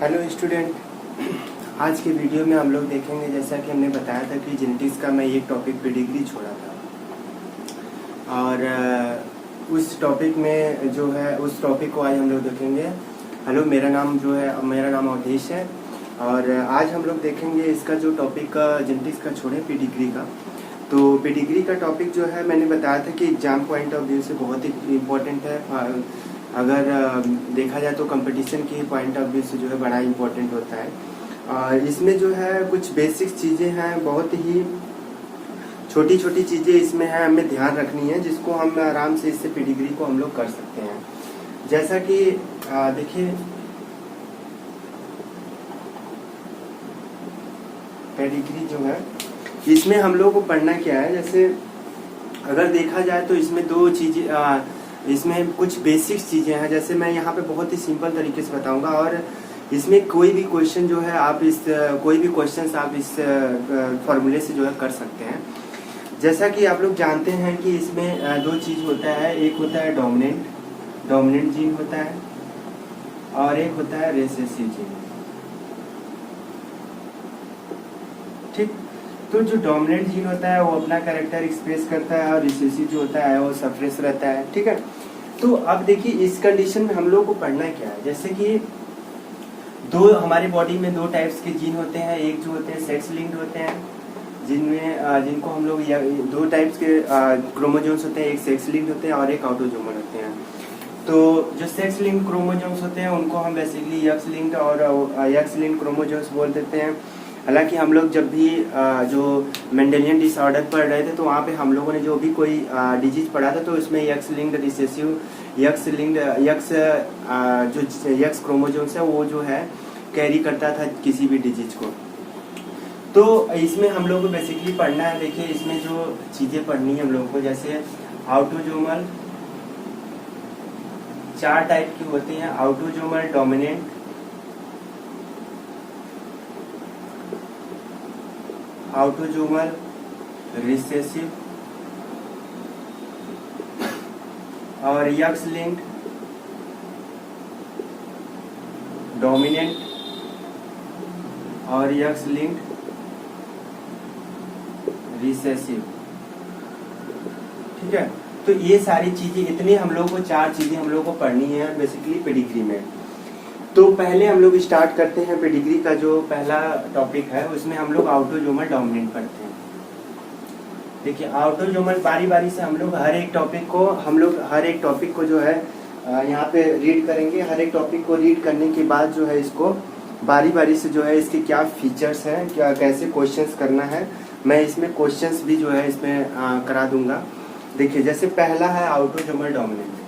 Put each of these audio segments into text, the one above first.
Hello student, आज के video में हम लोग देखेंगे, जैसा कि हमने बताया था कि जेनेटिक्स का मैं एक टॉपिक पेडिग्री छोड़ा था और उस टॉपिक में जो है उस टॉपिक को आज हम लोग देखेंगे। हेलो, मेरा नाम अवधेश है और आज हम लोग देखेंगे इसका जो टॉपिक जेनेटिक्स का छोड़े पेडिग्री का। तो पेडिग्री का टॉपिक जो है मैंने बताया था कि एग्जाम पॉइंट ऑफ व्यू से बहुत ही इम्पोर्टेंट है। अगर देखा जाए तो कंपटीशन के पॉइंट ऑफ व्यू से जो है बड़ा इम्पोर्टेंट होता है। और इसमें जो है कुछ बेसिक चीज़ें हैं, बहुत ही छोटी छोटी चीज़ें इसमें हैं, हमें ध्यान रखनी है, जिसको हम आराम से इससे पेडिग्री को हम लोग कर सकते हैं। जैसा कि देखिए, पेडिग्री जो है इसमें हम लोग को पढ़ना क्या है। जैसे अगर देखा जाए तो इसमें दो चीज़ें, इसमें कुछ बेसिक चीज़ें हैं। जैसे मैं यहाँ पे बहुत ही सिंपल तरीके से बताऊंगा और इसमें कोई भी क्वेश्चन जो है आप कोई भी क्वेश्चन आप इस फॉर्मूले से जो है कर सकते हैं। जैसा कि आप लोग जानते हैं कि इसमें दो चीज़ होता है, एक होता है डोमिनेंट जीन होता है और एक होता है रिसेसिव जीन। ठीक, तो जो डोमिनेंट जीन होता है वो अपना कैरेक्टर एक्सप्रेस करता है और रिसेसिव जो होता है वो सप्रेस रहता है। ठीक है, तो अब देखिए इस कंडीशन में हम लोग को पढ़ना क्या है। जैसे कि हमारे बॉडी में दो टाइप्स के जीन होते हैं। एक जो होते हैं सेक्स लिंक्ड होते हैं, जिनको हम लोग दो टाइप्स के क्रोमोजोम्स होते हैं, एक सेक्स लिंक्ड होते हैं और एक ऑटोजोमल होते हैं। तो जो सेक्स लिंक्ड क्रोमोजोम्स होते हैं उनको हम बेसिकली एक्स लिंक्ड और एक्स लिंक्ड क्रोमोजोम्स बोल देते हैं। हालांकि हम लोग जब भी जो मेंडेलियन डिसऑर्डर पढ़ रहे थे तो वहाँ पे हम लोगों ने जो भी कोई डिजीज पढ़ा था तो इसमें एक्स लिंक्ड रिसेसिव जो एक्स क्रोमोजोम्स है वो जो है कैरी करता था किसी भी डिजीज को। तो इसमें हम लोग को बेसिकली पढ़ना है। देखिए इसमें जो चीज़ें पढ़नी है हम लोग को, जैसे ऑटोजोमल 4 टाइप की होती हैं। ऑटोजोमल डोमिनेंट, ऑटोजोमल रिसेसिव और एक्स लिंक्ड डोमिनेंट और एक्स लिंक्ड रिसेसिव। ठीक है, तो ये सारी चीजें इतनी हम लोग को 4 चीजें हम लोग को पढ़नी है बेसिकली पेडिग्री में। तो पहले हम लोग स्टार्ट करते हैं पेडिग्री का जो पहला टॉपिक है, उसमें हम लोग ऑटोजोमल डोमिनेंट पढ़ते हैं। देखिए ऑटोजोमल बारी बारी से हम लोग हर एक टॉपिक को जो है यहाँ पे रीड करेंगे। हर एक टॉपिक को रीड करने के बाद जो है इसको बारी बारी से जो है इसके क्या फीचर्स हैं, क्या कैसे क्वेश्चंस करना है, मैं इसमें क्वेश्चंस भी जो है इसमें करा दूंगा। देखिए जैसे पहला है ऑटोजोमल डोमिनेंट।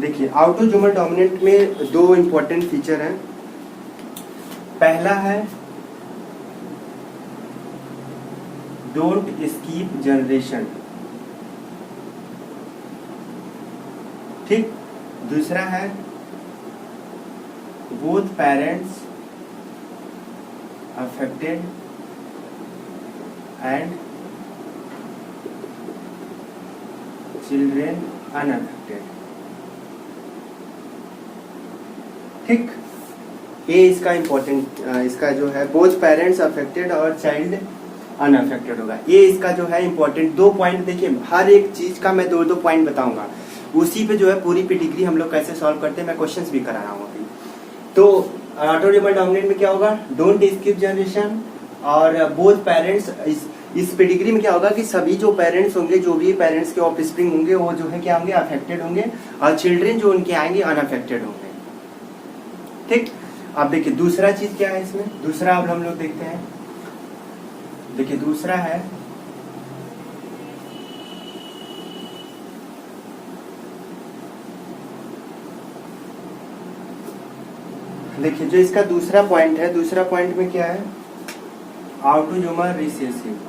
देखिए ऑटोजोमल डोमिनेंट में 2 इंपॉर्टेंट फीचर हैं। पहला है डोंट स्कीप जनरेशन। ठीक, दूसरा है both parents affected and children unaffected. ठीक, ये इसका इम्पोर्टेंट इसका जो है बोथ पेरेंट्स अफेक्टेड और चाइल्ड अनअफेक्टेड होगा। ये इसका जो है इम्पोर्टेंट 2 पॉइंट। देखिए हर एक चीज का मैं 2 पॉइंट बताऊंगा, उसी पे जो है पूरी पेडिग्री हम लोग कैसे सॉल्व करते हैं मैं क्वेश्चंस भी करा रहा हूँ अभी। तो ऑटोजोमल डोमिनेंट में क्या होगा, डोंट स्किप जनरेशन और बोथ पेरेंट्स। इस पेडिग्री में क्या होगा कि सभी जो पेरेंट्स होंगे, जो भी पेरेंट्स के ऑफस्प्रिंग होंगे वो जो है क्या होंगे, अफेक्टेड होंगे और चिल्ड्रेन जो उनके आएंगे अनअफेक्टेड होंगे। ठीक, अब देखिए दूसरा चीज क्या है इसमें, दूसरा अब हम लोग देखते हैं। देखिए दूसरा है देखिए जो इसका दूसरा पॉइंट है, दूसरा पॉइंट में क्या है, ऑटोजोमल रिसेसिव।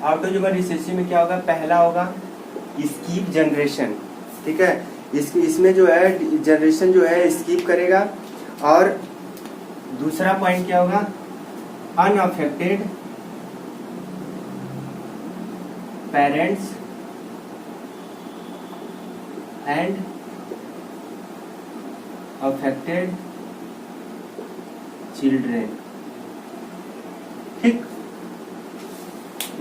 ऑटोजोमल रिसेसिव में क्या होगा, पहला होगा स्कीप जनरेशन। ठीक है, इसमें जो है जनरेशन जो है स्किप करेगा और दूसरा पॉइंट क्या होगा, unaffected parents and affected children. ठीक,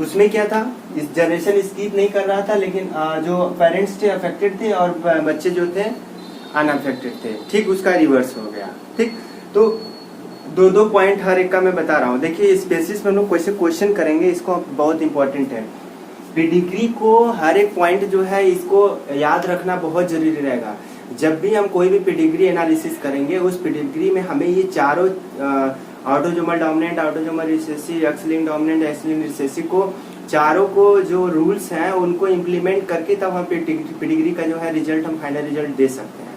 उसमें क्या था, इस जनरेशन स्किप नहीं कर रहा था, लेकिन जो पेरेंट्स थे अफेक्टेड थे और बच्चे जो थे अनअफेक्टेड थे। ठीक, उसका रिवर्स हो गया। ठीक, तो दो दो पॉइंट हर एक का मैं बता रहा हूँ। देखिए इस बेसिस पे हम लोग कैसे क्वेश्चन करेंगे, इसको बहुत इंपॉर्टेंट है। पेडिग्री को हर एक पॉइंट जो है इसको याद रखना बहुत जरूरी रहेगा। जब भी हम कोई भी पेडिग्री एनालिसिस करेंगे, उस पेडिग्री में हमें ये चारों autosomal dominant, autosomal recessive, x linked dominant, x linked recessive को चारों को जो रूल्स हैं उनको इम्प्लीमेंट करके तब हम पेडिग्री का जो है रिजल्ट, हम फाइनल रिजल्ट दे सकते हैं।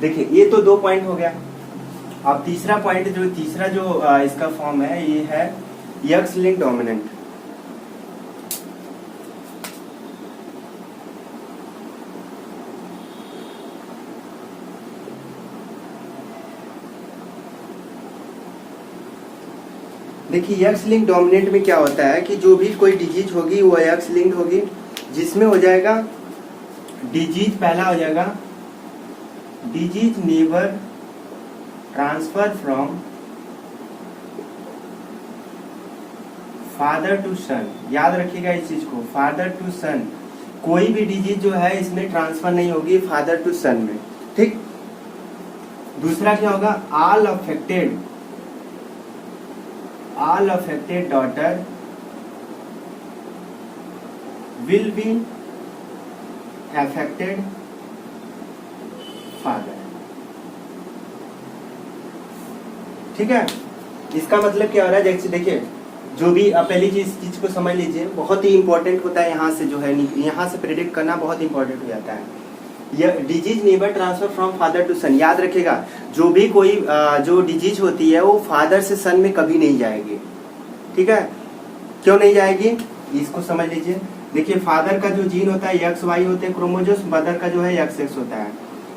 देखिए ये तो 2 पॉइंट हो गया। अब तीसरा पॉइंट, जो तीसरा जो इसका फॉर्म है, ये है एक्स लिंक्ड डोमिनेंट। देखिए एक्स लिंक डोमिनेंट में क्या होता है कि जो भी कोई डिजीज होगी वो एक्स लिंक होगी, जिसमें हो जाएगा डिजीज, पहला हो जाएगा disease never transfer from father to son. याद रखिएगा इस चीज को, फादर टू सन। कोई भी डिजीज जो है इसमें ट्रांसफर नहीं होगी फादर टू सन में। ठीक, दूसरा क्या होगा, all affected daughter will be affected father। ठीक है, इसका मतलब क्या हो रहा है, जैसे देखिए जो भी पहली चीज को समझ लीजिए, बहुत ही इंपॉर्टेंट होता है। यहाँ से जो है, यहाँ से प्रेडिक्ट करना बहुत इंपॉर्टेंट हो जाता है। यह disease never transfer from father to son. याद रखिएगा, जो भी कोई जो डिजीज होती है वो फादर से सन में कभी नहीं जाएगी। ठीक है, क्यों नहीं जाएगी, इसको समझ लीजिए। देखिए फादर का जो जीन होता है एक्स वाई होते हैं क्रोमोजोम्स, मदर का जो है एक्स एक्स होता है।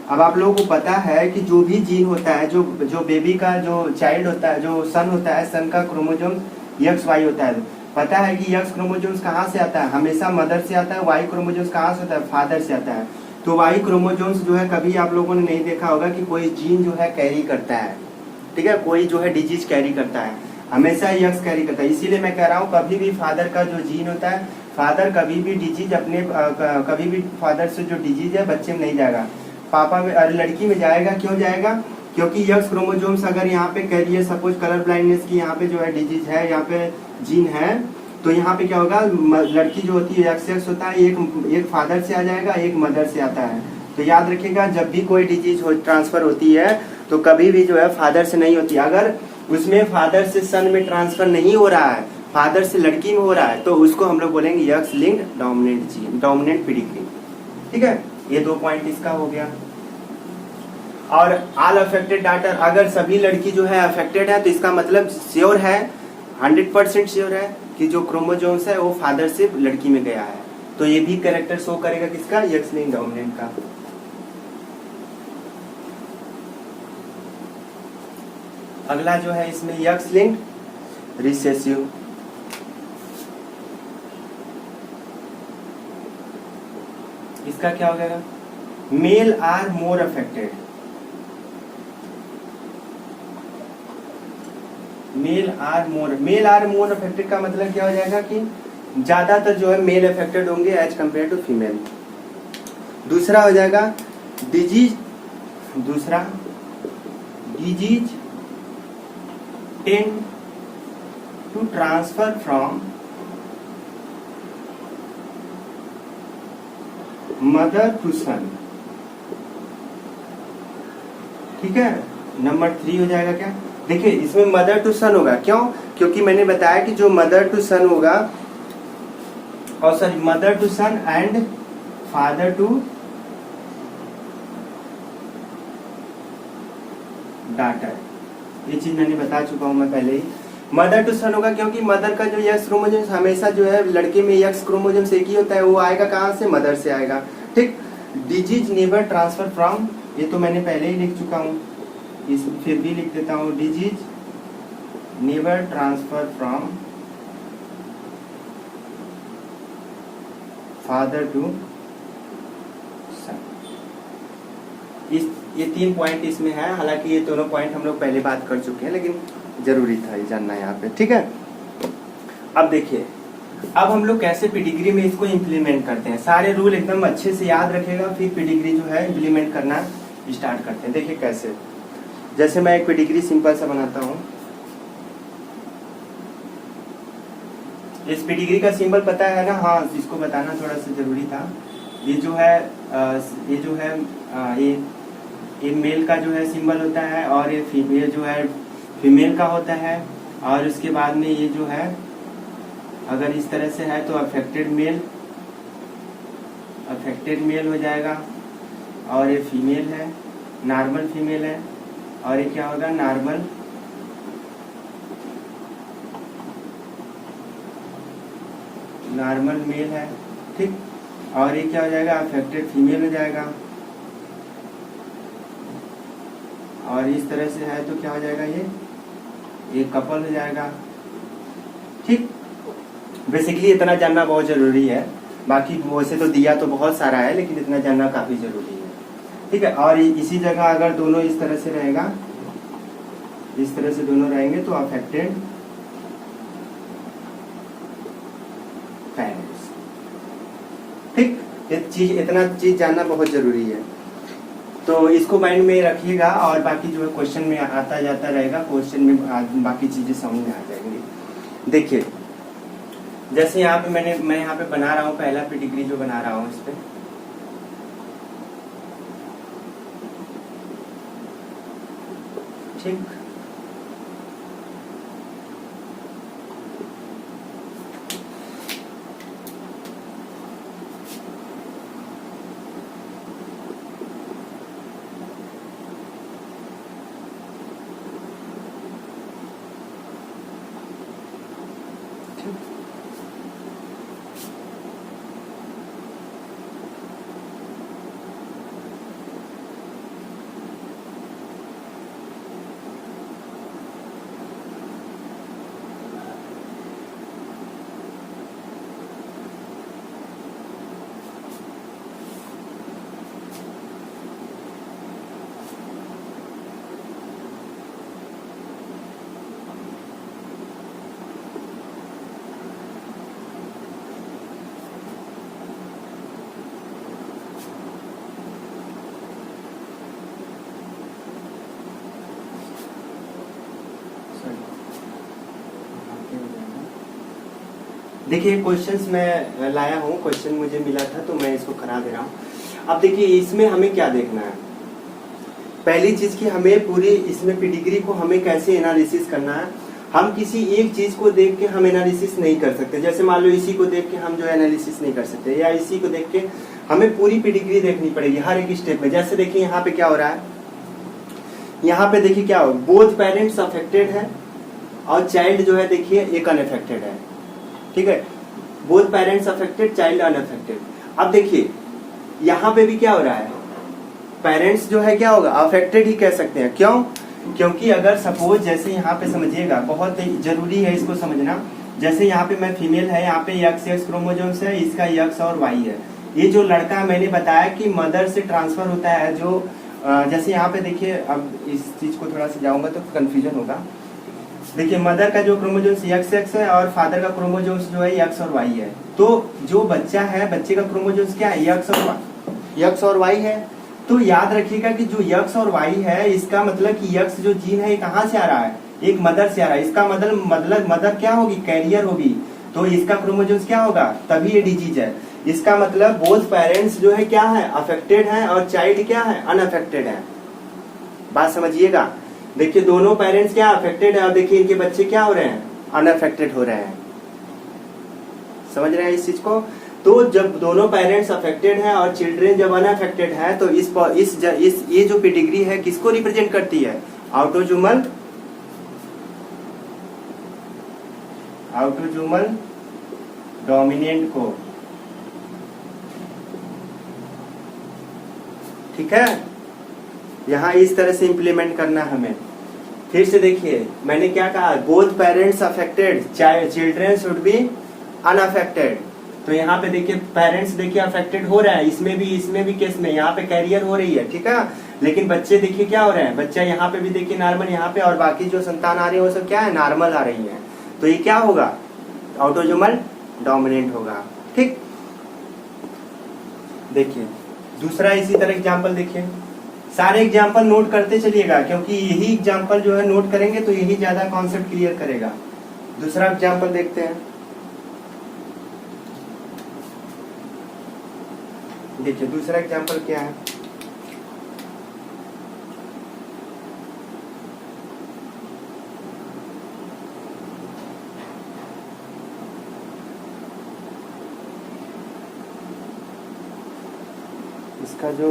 अब आप लोगों को पता है कि जो भी जीन होता है, जो बेबी का जो चाइल्ड होता है, जो सन होता है, सन का क्रोमोजोम्स एक्स वाई होता है। पता है कि एक्स क्रोमोजोम्स कहाँ से आता है, हमेशा मदर से आता है। वाई क्रोमोजोम्स कहाँ से होता है, फादर से आता है। तो वाई क्रोमोजोम्स जो है कभी आप लोगों ने नहीं देखा होगा कि कोई जीन जो है कैरी करता है। ठीक है, कोई जो है डिजीज कैरी करता है, हमेशा यक्स कैरी करता है। इसीलिए मैं कह रहा हूँ कभी भी फादर का जो जीन होता है, फादर कभी भी डिजीज अपने कभी भी फादर से जो डिजीज है बच्चे में नहीं जाएगा, पापा में लड़की में जाएगा। क्यों जाएगा, क्योंकि यक्स क्रोमोजोम्स अगर यहाँ पे कैरियर, सपोज कलर ब्लाइंडनेस की यहाँ पे जो है डिजीज है, यहाँ पे जीन है, तो यहाँ पे क्या होगा, लड़की जो होती है एक्स एक्स होता है, एक फादर से आ जाएगा, एक मदर से आता है। तो याद रखिएगा जब भी कोई डिजीज ट्रांसफर होती है तो कभी भी जो है फादर से नहीं होती। अगर उसमें फादर से सन में ट्रांसफर नहीं हो रहा है, फादर से लड़की में हो रहा है, तो उसको हम लोग बोलेंगे x linked dominant gene, dominant pedigree. ठीक है, ये 2 पॉइंट इसका हो गया। और ऑल अफेक्टेड डॉटर, अगर सभी लड़की जो है अफेक्टेड है तो इसका मतलब श्योर है, 100% श्योर है कि जो क्रोमोजोम्स है वो फादर से लड़की में गया है। तो ये भी कैरेक्टर शो करेगा किसका, एक्स लिंक्ड डोमिनेंट का। अगला जो है इसमें एक्स लिंक्ड रिसेसिव। इसका क्या हो जाएगा, male are more affected. Male are more affected का मतलब क्या हो जाएगा कि ज्यादातर जो है मेल अफेक्टेड होंगे एज कंपेयर टू फीमेल। दूसरा हो जाएगा डिजीज, दूसरा disease tend to transfer from mother to son. ठीक है, नंबर 3 हो जाएगा क्या, देखिए इसमें मदर टू सन होगा। क्यों, क्योंकि मैंने बताया कि जो मदर टू सन होगा, और sorry mother to son and father to daughter, ये चीज मैंने बता चुका हूं मैं पहले ही। मदर टू सन होगा क्योंकि मदर का जो एक्स क्रोमोसोम हमेशा जो है लड़के में एक्स क्रोमोसोम एक ही होता है, वो आएगा कहाँ से, मदर से आएगा। ठीक, डिजीज नेवर ट्रांसफर फ्रॉम, ये तो मैंने पहले ही लिख चुका हूँ, इस फिर भी लिख देता हूँ, disease never transfer from father to son. ये 3 पॉइंट इसमें है, हालांकि ये दोनों पॉइंट हम लोग पहले बात कर चुके हैं, लेकिन जरूरी था ये जानना यहाँ पे, ठीक है। अब देखिए, अब हम लोग कैसे पेडिग्री में इसको इम्प्लीमेंट करते हैं। सारे रूल एकदम अच्छे से याद रखेगा, फिर पेडिग्री जो है इम्प्लीमेंट करना स्टार्ट करते हैं। देखिए कैसे, जैसे मैं एक पेडिग्री सिंपल सा बनाता हूँ। इस पेडिग्री का सिंबल पता है ना? हाँ, इसको बताना थोड़ा सा जरूरी था। ये जो है ये मेल का जो है सिंबल होता है, और ये फीमेल जो है फीमेल का होता है। और उसके बाद में ये जो है, अगर इस तरह से है तो अफेक्टेड मेल हो जाएगा। और ये फीमेल है, नॉर्मल फीमेल है। और ये क्या होगा? नॉर्मल मेल है, ठीक। और ये क्या हो जाएगा? अफेक्टेड फीमेल हो जाएगा। और इस तरह से है तो क्या हो जाएगा? ये कपल हो जाएगा, ठीक। बेसिकली इतना जानना बहुत जरूरी है। बाकी वैसे तो दिया तो बहुत सारा है, लेकिन इतना जानना काफी जरूरी है, ठीक है। और इसी जगह अगर दोनों इस तरह से रहेगा, इस तरह से दोनों रहेंगे तो अफेक्टेड पेरेंट्स, ठीक। इतना चीज जानना बहुत जरूरी है, तो इसको माइंड में रखिएगा। और बाकी जो है क्वेश्चन में आता जाता रहेगा, क्वेश्चन में बाकी चीजें समझ में आ जाएंगी। देखिए, जैसे यहाँ पे मैं यहाँ पे बना रहा हूँ, पहला पेडिग्री जो बना रहा हूँ इस पे, ठीक। देखिए, क्वेश्चंस मैं लाया हूँ, क्वेश्चन मुझे मिला था तो मैं इसको करा दे रहा हूँ। अब देखिए, इसमें हमें क्या देखना है। पहली चीज की हमें पूरी इसमें पेडिग्री को हमें कैसे एनालिसिस करना है। हम किसी एक चीज को देख के हम एनालिसिस नहीं कर सकते। जैसे मान लो इसी को देख के हम जो एनालिसिस नहीं कर सकते, या इसी को देख के हमें पूरी पेडिग्री देखनी पड़ेगी हर एक स्टेप में। जैसे देखिए यहाँ पे क्या हो रहा है, यहाँ पे देखिए क्या हो, बोथ पेरेंट्स अफेक्टेड है और चाइल्ड जो है देखिए एक अनअफेक्टेड है, ठीक है। Both parents affected, child unaffected. अब देखिए यहाँ पे भी क्या हो रहा है, पेरेंट्स जो है क्या होगा, अफेक्टेड ही कह सकते हैं। क्यों? क्योंकि अगर सपोज जैसे यहाँ पे समझिएगा, बहुत जरूरी है इसको समझना। जैसे यहाँ पे मैं फीमेल है, यहाँ पे XX क्रोमोसोम्स है, इसका X और Y है। ये जो लड़का मैंने बताया कि मदर से ट्रांसफर होता है, जो जैसे यहाँ पे देखिए, अब इस चीज को थोड़ा सा जाऊंगा तो कंफ्यूजन होगा। देखिए, मदर का जो क्रोमोसोम्स XX है और फादर का क्रोमोसोम्स जो है X और Y है। तो जो बच्चा है, बच्चे का क्रोमोसोम्स क्या है, X और Y है। तो याद रखिएगा कि जो X और Y है, इसका मतलब कि X जो जीन है ये कहाँ से आ रहा है, एक मदर से आ रहा है। इसका मतलब मदर क्या होगी, कैरियर होगी। तो इसका क्रोमोसोम्स क्या होगा, तभी ये डिजीज है। इसका मतलब बोथ पेरेंट्स जो है क्या है, अफेक्टेड है, और चाइल्ड क्या है, अनअफेक्टेड है। बात समझिएगा। देखिए, दोनों पेरेंट्स क्या अफेक्टेड है, और देखिए इनके बच्चे क्या हो रहे हैं, अनअफेक्टेड हो रहे हैं। समझ रहे हैं इस चीज को? तो जब दोनों पेरेंट्स अफेक्टेड हैं और चिल्ड्रन जब अनअफेक्टेड है, तो इस ये जो पेडिग्री है किसको रिप्रेजेंट करती है, ऑटोजोमल डोमिनेंट को, ठीक है। यहाँ इस तरह से इंप्लीमेंट करना हमें। फिर से देखिए, मैंने क्या कहा, both parents affected, children should be unaffected. तो यहाँ पे देखिए पेरेंट्स देखिए अफेक्टेड हो रहा है, इसमें भी केस में यहाँ पे कैरियर हो रही है, ठीक है। लेकिन बच्चे देखिए क्या हो रहे हैं, बच्चा यहाँ पे भी देखिए नॉर्मल यहाँ पे, और बाकी जो संतान आ रही है वो सब क्या है, नॉर्मल आ रही है। तो ये क्या होगा, ऑटोजोमल डोमिनेंट होगा, ठीक। देखिए दूसरा इसी तरह एग्जाम्पल देखिए, सारे एग्जाम्पल नोट करते चलिएगा, क्योंकि यही एग्जाम्पल जो है नोट करेंगे तो यही ज्यादा कॉन्सेप्ट क्लियर करेगा। दूसरा एग्जाम्पल देखते हैं। देखिए दूसरा एग्जाम्पल क्या है, इसका जो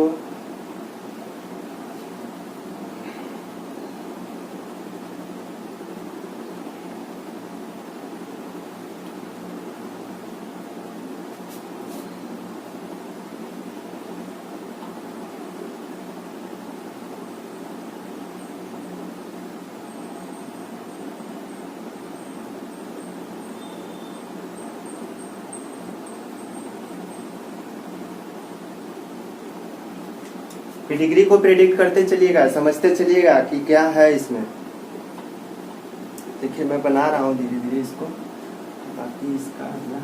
पेडिग्री को प्रेडिक्ट करते चलिएगा, समझते चलिएगा कि क्या है इसमें। देखिए मैं बना रहा हूँ धीरे धीरे इसको, बाकी इसका अगला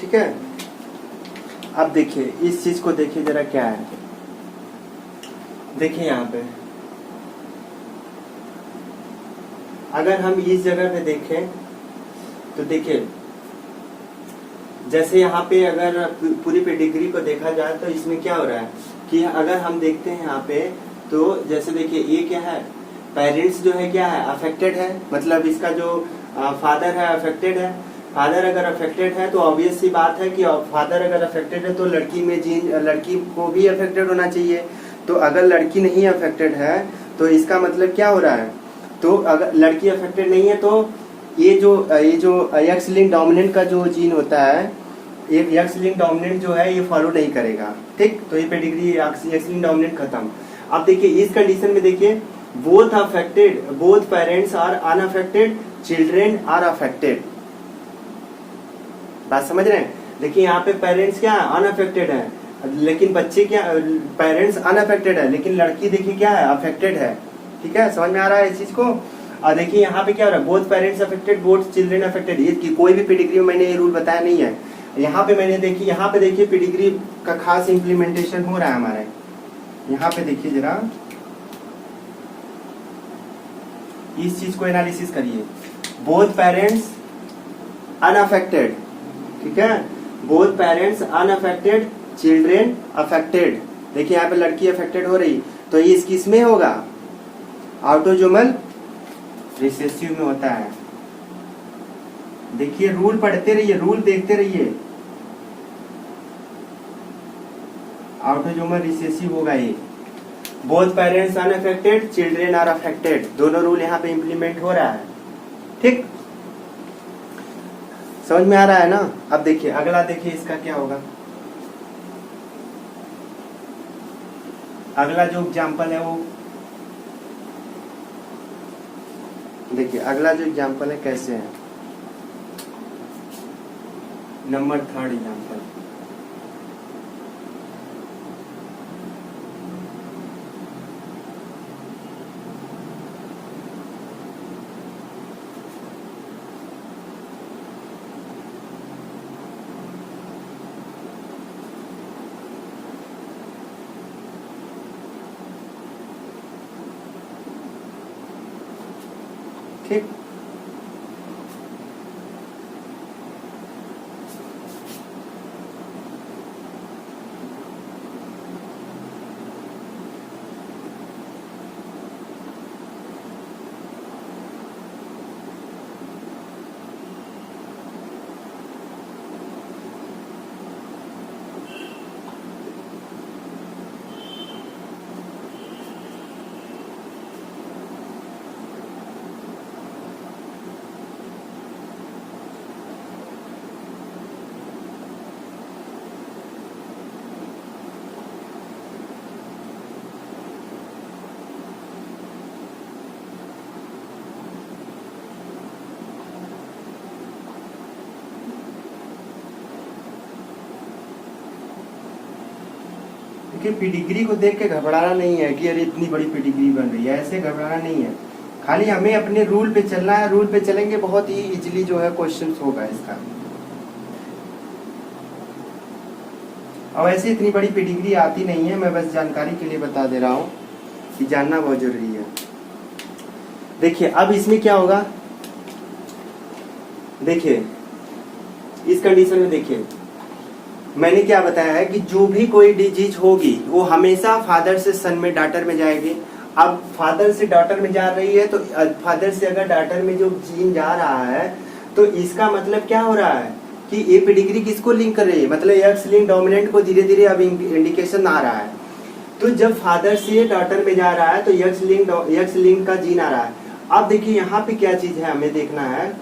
ठीक है। अब देखिए इस चीज को देखिए जरा क्या है, देखिए यहाँ पे अगर हम इस जगह पे देखें तो देखिए जैसे यहाँ पे अगर पूरी पेडिग्री को देखा जाए तो इसमें क्या हो रहा है कि अगर हम देखते हैं यहाँ पे तो जैसे देखिए ये क्या है, पेरेंट्स जो है क्या है, अफेक्टेड है, मतलब इसका जो फादर है अफेक्टेड है। फादर अगर अफेक्टेड है तो ऑब्वियस सी बात है कि फादर अगर अफेक्टेड है तो लड़की में जीन, लड़की को भी अफेक्टेड होना चाहिए। तो अगर लड़की नहीं अफेक्टेड है तो इसका मतलब क्या हो रहा है, तो अगर लड़की अफेक्टेड नहीं है तो ये जो एक्स लिंक डोमिनेंट का जो जीन होता है, एक एक्स लिंक डोमिनेंट जो है ये फॉलो नहीं करेगा, ठीक। तो ये पेडिग्री एक्स लिंक डोमिनेंट खत्म। अब देखिए इस कंडीशन में देखिए both affected, both parents are unaffected, children are affected. बात समझ रहे हैं। देखिए यहाँ पे पेरेंट्स क्या है, अनअफेक्टेड है, लेकिन बच्चे क्या, पेरेंट्स अनअफेक्टेड है लेकिन लड़की देखिए क्या है, अफेक्टेड है, ठीक है। समझ में आ रहा है इस चीज को। और देखिए यहाँ पे क्या हो रहा है, both parents affected, both children affected. ये कोई भी पेडिग्री में मैंने ये रूल बताया नहीं है। यहाँ पे मैंने देखिए, यहाँ पे देखिए पेडिग्री का खास इम्प्लीमेंटेशन हो रहा है हमारे। यहाँ पे देखिए जरा इस चीज को एनालिसिस करिए, बोथ पेरेंट्स अनअफेक्टेड, ठीक है, both parents unaffected, children affected. देखिए यहाँ पे लड़की अफेक्टेड हो रही, तो ये किस में होगा, ऑटोजोमल रिसेसिव में होता है। देखिए रूल पढ़ते रहिए, रूल देखते रहिए, ऑटोजोमल रिसेसिव होगा ये। Both parents unaffected, children are affected, दोनों रूल यहाँ पे इम्प्लीमेंट हो रहा है, ठीक। समझ में आ रहा है ना। अब देखिए अगला, देखिए इसका क्या होगा, अगला जो एग्जाम्पल है वो देखिए, अगला जो एग्जाम्पल है कैसे है, नंबर 3 एग्जाम्पल। ठीक। देखिए पेडिग्री को देख के घबराना नहीं है कि अरे इतनी बड़ी पेडिग्री बन रही है, ऐसे घबराना नहीं है। खाली हमें अपने रूल पे चलना है, रूल पे चलेंगे बहुत ही इजीली जो है क्वेश्चन होगा इसका। और ऐसे इतनी बड़ी पेडिग्री आती नहीं है, मैं बस जानकारी के लिए बता दे रहा हूँ कि जानना बहुत जरूरी है। देखिए अब इसमें क्या होगा, देखिए इस कंडीशन में देखिए मैंने क्या बताया है कि जो भी कोई डिजीज होगी वो हमेशा फादर से सन में डॉटर में जाएगी। अब फादर से डॉटर में जा रही है तो फादर से अगर डॉटर में जो जीन जा रहा है तो इसका मतलब क्या हो रहा है कि ये पेडिग्री किसको लिंक कर रही है, मतलब एक्स लिंक डोमिनेंट को धीरे धीरे अब इंडिकेशन आ रहा है। तो जब फादर से डॉटर में जा रहा है तो एक्स लिंक का जीन आ रहा है। अब देखिए यहाँ पे क्या चीज है हमें देखना है।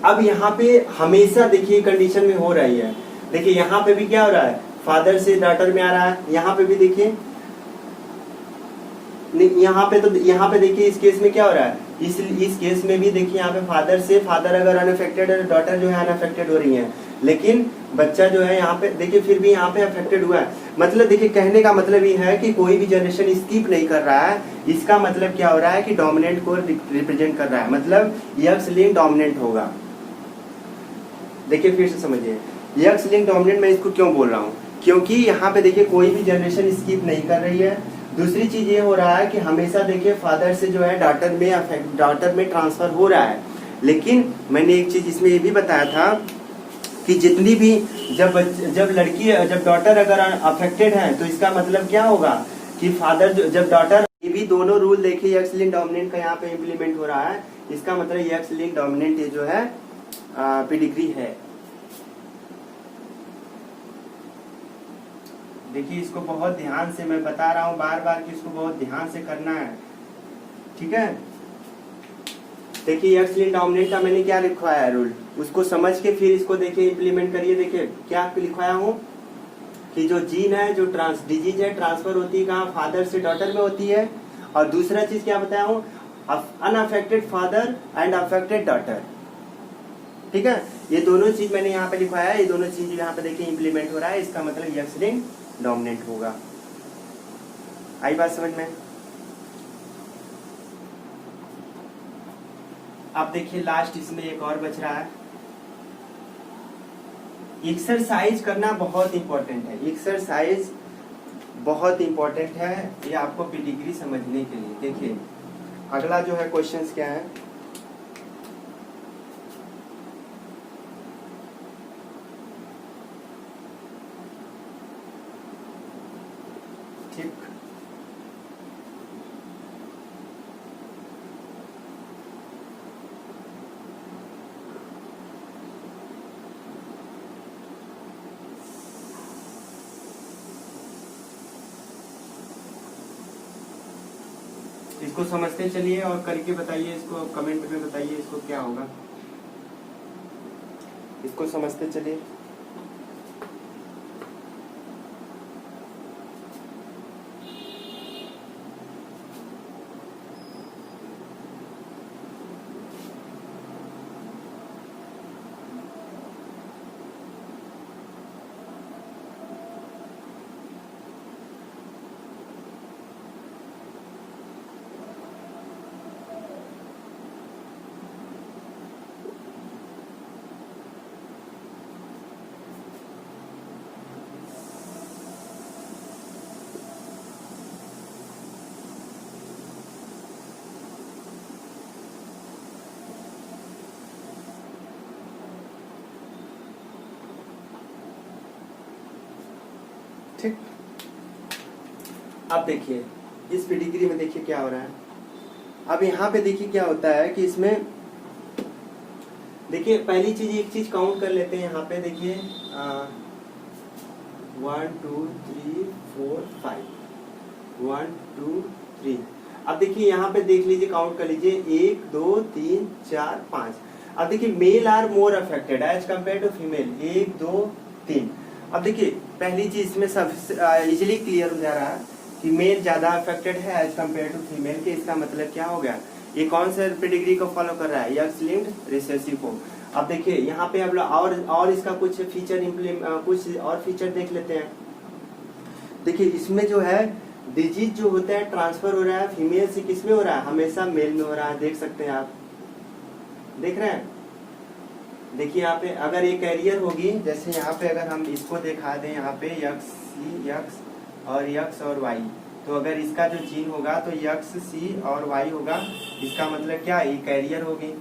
अब यहाँ पे हमेशा देखिए कंडीशन में हो रही है, देखिए यहाँ पे भी क्या हो रहा है, फादर से डॉटर में आ रहा है। यहाँ पे भी देखिए, यहाँ पे देखिए इस केस में क्या हो रहा है, इस केस में भी देखिए यहाँ पे फादर से फादर अगर अनअफेक्टेड है, डॉटर जो है अनअफेक्टेड हो रही है, लेकिन बच्चा जो है यहाँ पे देखिए फिर भी यहाँ पे अफेक्टेड हुआ है। मतलब देखिए कहने का मतलब ये है कि कोई भी जनरेशन स्किप नहीं कर रहा है। इसका मतलब क्या हो रहा है कि डोमिनेंट को रिप्रेजेंट कर रहा है, मतलब एक्स लिंक डोमिनेंट होगा। देखिए फिर से समझिए, एक्स लिंक डोमिनेंट मैं इसको क्यों बोल रहा हूँ, क्योंकि यहाँ पे देखिए कोई भी जनरेशन स्किप नहीं कर रही है। दूसरी चीज ये हो रहा है कि हमेशा देखिए फादर से जो है डॉटर में ट्रांसफर हो रहा है। लेकिन मैंने एक चीज इसमें ये भी बताया था कि जितनी भी जब डॉटर अगर अफेक्टेड है तो इसका मतलब क्या होगा कि फादर जब डॉटर, ये भी दोनों रूल देखिए एक्स लिंक डोमिनेंट का यहाँ पे इम्प्लीमेंट हो रहा है। इसका मतलब एक्स लिंक डोमिनेंट ये जो है पेडिग्री है। देखिए इसको बहुत ध्यान से मैं बता रहा हूँ बार बार कि इसको बहुत ध्यान से करना है, ठीक है। देखिए एक्स लिंक डोमिनेंट का मैंने क्या लिखवाया है रूल, उसको समझ के फिर इसको देखिए इम्प्लीमेंट करिए। देखिए क्या लिखवाया हूँ कि जो जीन है, जो डिजीज है, ट्रांसफर होती है कहाँ, फादर से डॉटर में होती है। और दूसरा चीज क्या बताया हूँ, unaffected father and affected daughter, ठीक है। ये दोनों चीज मैंने यहाँ पे लिखवाया है, ये दोनों चीज यहाँ पे देखिए इम्प्लीमेंट हो रहा है। इसका मतलब एक्स लिंक डोमिनेंट होगा। आई बात समझ में। अब देखिए लास्ट इसमें एक और बच रहा है, एक्सरसाइज करना बहुत इंपॉर्टेंट है। एक्सरसाइज बहुत इंपॉर्टेंट है ये आपको पेडिग्री समझने के लिए। देखिए अगला जो है क्वेश्चंस क्या है, ठीक। इसको समझते चलिए और करके बताइए, इसको कमेंट में बताइए इसको क्या होगा। इसको समझते चलिए। ठीक। अब देखिए इस पेडिग्री में देखिए क्या हो रहा है। अब यहाँ पे देखिए क्या होता है कि इसमें देखिए पहली चीज एक चीज काउंट कर लेते हैं। यहाँ पे देखिए 1 2 3 4 5 1 2 3। अब देखिए यहाँ पे देख लीजिए, काउंट कर लीजिए 1 2 3 4 5। अब देखिए male are more affected as compare to female, 1 2 3। अब देखिए पहली चीज इसमें सब इजिली क्लियर हो जा रहा है कि मेल ज्यादा अफेक्टेड है एज कम्पेयर टू फीमेल के। इसका मतलब क्या हो गया, ये कौन से पेडिग्री को फॉलो कर रहा है, एक्स लिंक्ड रिसेसिव को। अब देखिए यहाँ पे अब और इसका कुछ फीचर कुछ और फीचर देख लेते हैं। देखिए इसमें जो है डिजीज जो होता है ट्रांसफर हो रहा है फीमेल से किस में हो रहा है, हमेशा मेल में हो रहा है। देख सकते हैं आप, देख रहे हैं। देखिए यहाँ पे अगर ये कैरियर होगी, जैसे यहाँ पे अगर हम इसको दिखा दें यहाँ पे यक्स सी यक्स और वाई, तो अगर इसका जो जीन होगा तो यक्स सी और वाई होगा। इसका मतलब क्या, ये कैरियर होगी।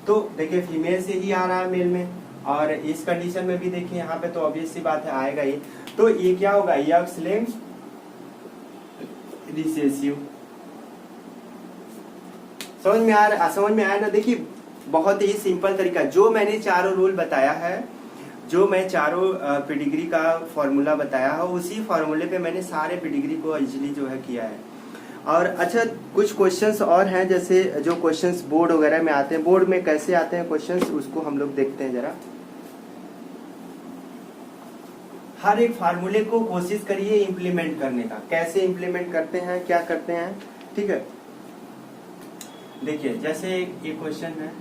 तो देखिए फीमेल से ही आ रहा है मेल में, और इस कंडीशन में भी देखिए यहाँ पे तो ऑब्वियस सी बात है आएगा ही। तो ये क्या होगा, यक्स लिंक्ड रिसेसिव। समझ में आया ना। देखिए बहुत ही सिंपल तरीका, जो मैंने चारों रूल बताया है, जो मैं चारों पेडिग्री का फॉर्मूला बताया है, उसी फॉर्मूले पे मैंने सारे पेडिग्री को इजीली जो है किया है। और अच्छा कुछ क्वेश्चंस और हैं, जैसे जो क्वेश्चंस बोर्ड वगैरह में आते हैं, बोर्ड में कैसे आते हैं क्वेश्चंस, उसको हम लोग देखते हैं जरा। हर एक फार्मूले को कोशिश करिए इम्प्लीमेंट करने का, कैसे इम्प्लीमेंट करते हैं, क्या करते हैं, ठीक है। देखिए जैसे ये क्वेश्चन है,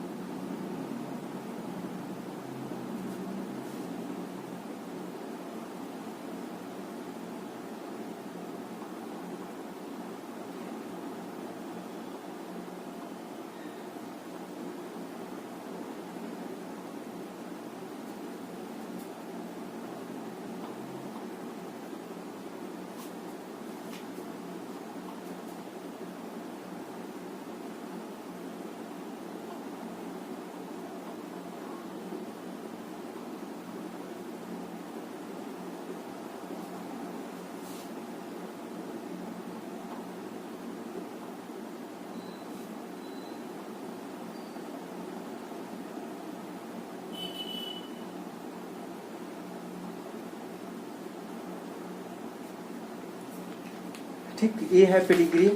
ठीक, ये है पेडिग्री।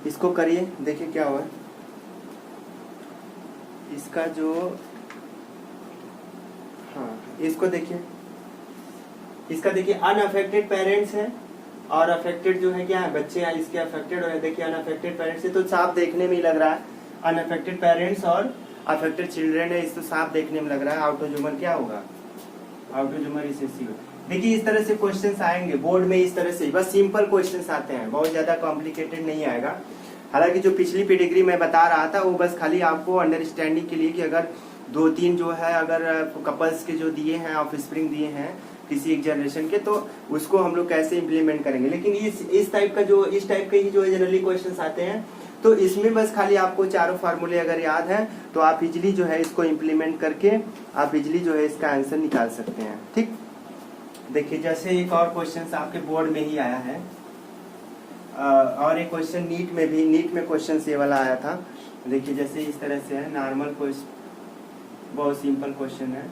इसको करिए, देखिए क्या हुआ। इसका जो, हाँ इसको देखिए, इसका देखिए अनअफेक्टेड पेरेंट्स है और अफेक्टेड जो है क्या है, बच्चे हैं इसके अफेक्टेड हो रहे हैं। देखिए अनअफेक्टेड पेरेंट्स है तो साफ देखने में ही लग रहा है, अनअफेक्टेड पेरेंट्स और अफेक्टेड चिल्ड्रेन है, इसको साफ देखने में लग रहा है आउटोजोमल क्या होगा, आउटोजोमल रिसेसिव। देखिए इस तरह से क्वेश्चंस आएंगे बोर्ड में, इस तरह से बस सिंपल क्वेश्चंस आते हैं, बहुत ज्यादा कॉम्प्लिकेटेड नहीं आएगा। हालांकि जो पिछली पेडिग्री मैं बता रहा था वो बस खाली आपको अंडरस्टैंडिंग के लिए कि अगर 2-3 जो है अगर कपल्स के जो दिए हैं ऑफस्प्रिंग दिए हैं किसी एक जनरेशन के, तो उसको हम लोग कैसे इम्प्लीमेंट करेंगे। लेकिन इस टाइप का जो इस टाइप के ही जो जनरली क्वेश्चंस आते हैं, तो इसमें बस खाली आपको चारों फार्मूले अगर याद है तो आप इजिली जो है इसको इम्प्लीमेंट करके आप इजिली जो है इसका आंसर निकाल सकते हैं। ठीक, देखिए जैसे एक और क्वेश्चन आपके बोर्ड में ही आया है, और एक क्वेश्चन नीट में क्वेश्चन ये वाला आया था। देखिए जैसे इस तरह से है, नॉर्मल क्वेश्चन, बहुत सिंपल क्वेश्चन है।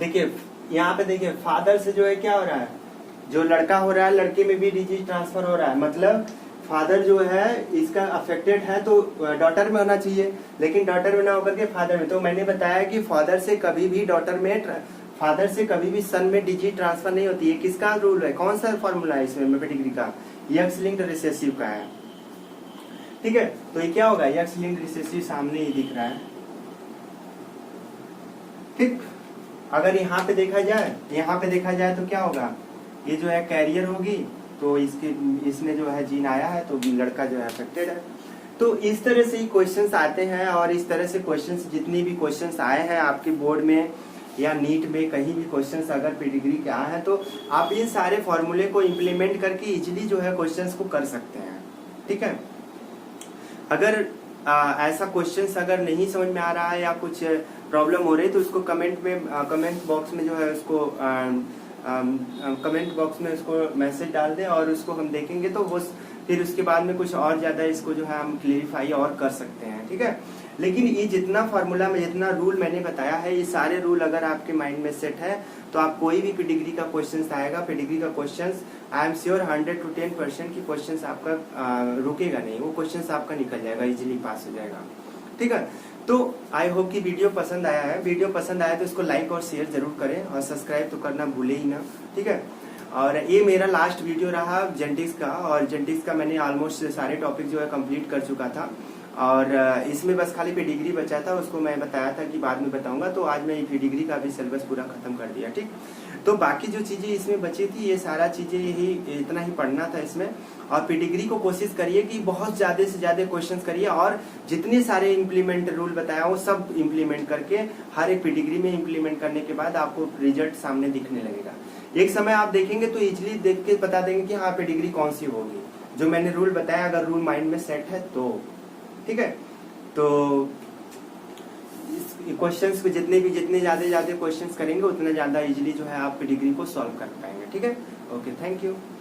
देखिए यहाँ पे देखिए फादर से जो है क्या हो रहा है, जो लड़का हो रहा है लड़के में भी डिजीज ट्रांसफर हो रहा है। मतलब फादर जो है इसका अफेक्टेड है तो डॉटर में होना चाहिए, लेकिन डॉटर में ना होकर के फादर में। तो मैंने बताया कि फादर से कभी भी सन में डिजीज ट्रांसफर नहीं होती है। किसका रूल है, कौन सा फॉर्मूला है इसमें पेडिग्री का, एक्स लिंक्ड रिसेसिव का है। ठीक है, तो ये क्या होगा, एक्स लिंक्ड रिसेसिव सामने ही दिख रहा है। ठीक, अगर यहाँ पे देखा जाए तो क्या होगा, ये जो है कैरियर होगी तो इसमें जो है जीन आया है तो लड़का जो है अफेक्टेड है। तो इस तरह से ही क्वेश्चंस आते हैं, और इस तरह से क्वेश्चंस जितनी भी क्वेश्चंस आए हैं आपके बोर्ड में या नीट में कहीं भी क्वेश्चंस अगर पेडिग्री के आए हैं, तो आप इन सारे फॉर्मूले को इम्प्लीमेंट करके इजीली जो है क्वेश्चंस को कर सकते हैं। ठीक है, अगर ऐसा क्वेश्चंस अगर नहीं समझ में आ रहा है या कुछ प्रॉब्लम हो रही है तो उसको कमेंट बॉक्स में जो है उसको कमेंट बॉक्स में उसको मैसेज डाल दें और उसको हम देखेंगे, तो वो फिर उसके बाद में कुछ और ज्यादा इसको जो है हम क्लेरिफाई और कर सकते हैं। ठीक है, लेकिन ये जितना फार्मूला में जितना रूल मैंने बताया है, ये सारे रूल अगर आपके माइंड में सेट है तो आप कोई भी पेडिग्री का क्वेश्चन आएगा, पेडिग्री का question I am sure 100 to 10% की क्वेश्चन आपका रुकेगा नहीं, वो क्वेश्चन आपका निकल जाएगा, इजीली पास हो जाएगा। ठीक है, तो आई होप कि वीडियो पसंद आया है। वीडियो पसंद आया तो इसको लाइक और शेयर जरूर करें और सब्सक्राइब तो करना भूले ही ना। ठीक है, और ये मेरा लास्ट वीडियो रहा जेनेटिक्स का, और जेनेटिक्स का मैंने ऑलमोस्ट सारे टॉपिक जो है कंप्लीट कर चुका था, और इसमें बस खाली पेडिग्री बचा था, उसको मैं बताया था कि बाद में बताऊंगा, तो आज मैं पेडिग्री का भी सिलेबस पूरा खत्म कर दिया। ठीक, तो बाकी जो चीजें इसमें बची थी ये सारा चीजें यही इतना ही पढ़ना था इसमें। और पेडिग्री को कोशिश करिए कि बहुत ज्यादा से ज्यादा क्वेश्चंस करिए, और जितने सारे इम्प्लीमेंट रूल बताया वो सब इम्प्लीमेंट करके हर एक पेडिग्री में इम्प्लीमेंट करने के बाद आपको रिजल्ट सामने दिखने लगेगा। एक समय आप देखेंगे तो इजिली देख के बता देंगे कि हाँ पेडिग्री कौन सी होगी, जो मैंने रूल बताया अगर रूल माइंड में सेट है तो। ठीक है, तो क्वेश्चंस को जितने ज्यादा क्वेश्चंस करेंगे उतना ज्यादा इजीली जो है आप पेडिग्री को सॉल्व कर पाएंगे। ठीक है, ओके, थैंक यू।